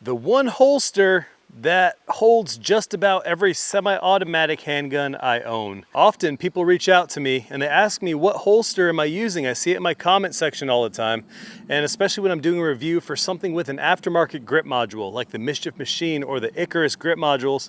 The one holster that holds just about every semi-automatic handgun I own. Often people reach out to me and they ask me, what holster am I using? I see it in my comment section all the time. And especially when I'm doing a review for something with an aftermarket grip module, like the Mischief Machine or the Icarus grip modules,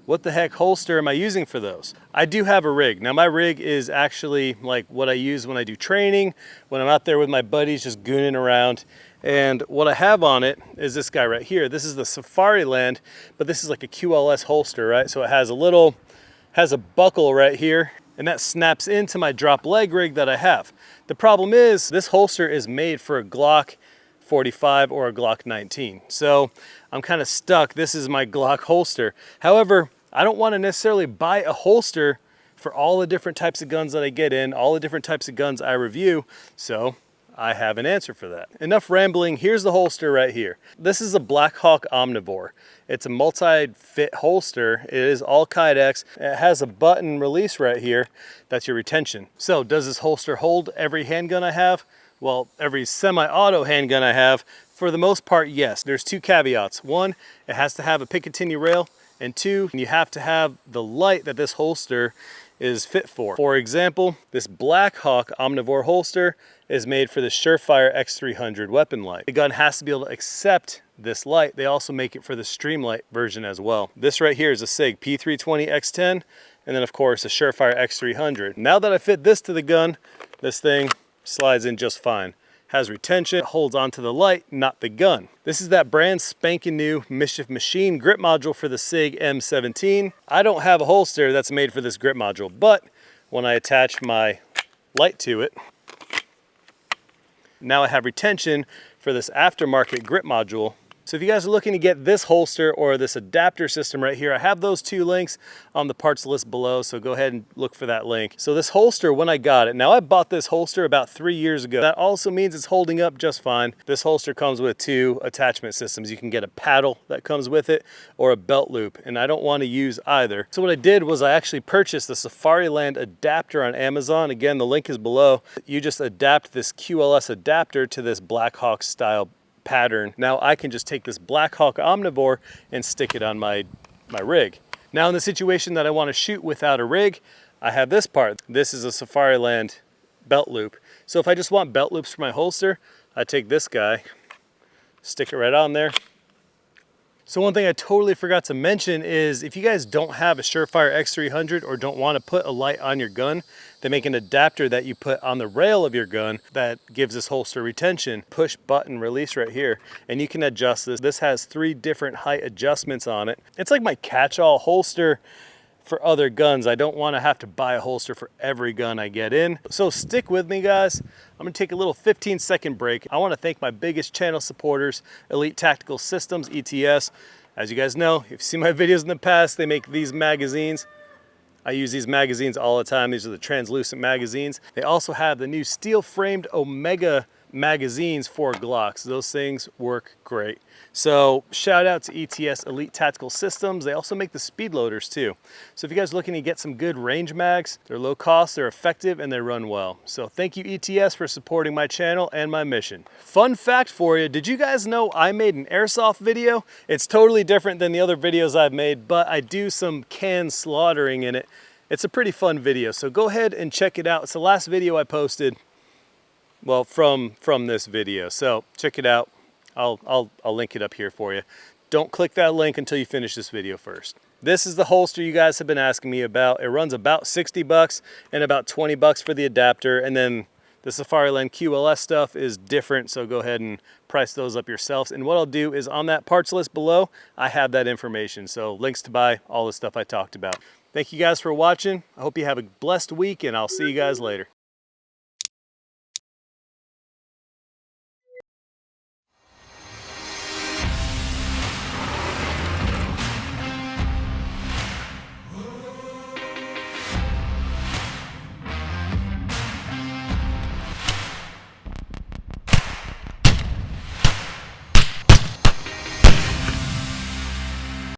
what the heck holster am I using for those? I do have a rig. Now my rig is actually like what I use when I do training, when I'm out there with my buddies just gooning around. And what I have on it is this guy right here. This is the Safariland, but this is like a QLS holster, right? So it has a buckle right here, and that snaps into my drop leg rig that I have. The problem is this holster is made for a Glock 45 or a Glock 19. So I'm kind of stuck. This is my Glock holster. However, I don't want to necessarily buy a holster for all the different types of guns that I get in, all the different types of guns I review. So I have an answer for that. Enough rambling, here's the holster right here. This is a Blackhawk Omnivore. It's a multi-fit holster. It is all Kydex. It has a button release right here. That's your retention. So does this holster hold every handgun I have? Well, every semi-auto handgun I have, for the most part, yes. There's two caveats. One, it has to have a Picatinny rail, and two, you have to have the light that this holster is fit for. For example, this Blackhawk Omnivore holster is made for the Surefire X300 weapon light. The gun has to be able to accept this light. They also make it for the Streamlight version as well. This right here is a SIG P320 X10, and then of course a Surefire X300. Now that I fit this to the gun, this thing slides in just fine. Has retention, holds onto the light, not the gun. This is that brand spanking new Mischief Machine grip module for the SIG M17. I don't have a holster that's made for this grip module, but when I attach my light to it, now I have retention for this aftermarket grip module. So if you guys are looking to get this holster or this adapter system right here, I have those two links on the parts list below, so go ahead and look for that link. So this holster, when I got it, now I bought this holster about 3 years ago. That also means it's holding up just fine. This holster comes with two attachment systems. You can get a paddle that comes with it or a belt loop, and I don't want to use either. So what I did was I actually purchased the Safariland adapter on Amazon. Again, the link is below. You just adapt this QLS adapter to this Blackhawk style pattern. Now I can just take this Blackhawk Omnivore and stick it on my rig. Now in the situation that I want to shoot without a rig, I have this part. This is a Safariland belt loop. So if I just want belt loops for my holster, I take this guy, stick it right on there. So one thing I totally forgot to mention is if you guys don't have a Surefire X300 or don't want to put a light on your gun, they make an adapter that you put on the rail of your gun that gives this holster retention. Push button release right here, and you can adjust this. This has 3 different height adjustments on it. It's like my catch-all holster for other guns. I don't want to have to buy a holster for every gun I get in. So stick with me, guys. I'm gonna take a little 15-second break. I want to thank my biggest channel supporters, Elite Tactical Systems, ETS. As you guys know, if you've seen my videos in the past, they make these magazines. I use these magazines all the time. These are the translucent magazines. They also have the new steel-framed Omega magazines for Glocks. Those things work great. So shout out to ETS Elite Tactical Systems. They also make the speed loaders too. So if you guys are looking to get some good range mags, they're low cost, they're effective, and they run well. So thank you ETS for supporting my channel and my mission. Fun fact for you, did you guys know I made an airsoft video? It's totally different than the other videos I've made, but I do some can slaughtering in it. It's a pretty fun video, so go ahead and check it out. It's the last video I posted, well, from this video. So check it out. I'll link it up here for you. Don't click that link until you finish this video first. This is the holster you guys have been asking me about. It runs about 60 bucks and about 20 bucks for the adapter. And then the Safariland QLS stuff is different, so go ahead and price those up yourselves. And what I'll do is on that parts list below, I have that information. So links to buy all the stuff I talked about. Thank you guys for watching. I hope you have a blessed week, and I'll see you guys later.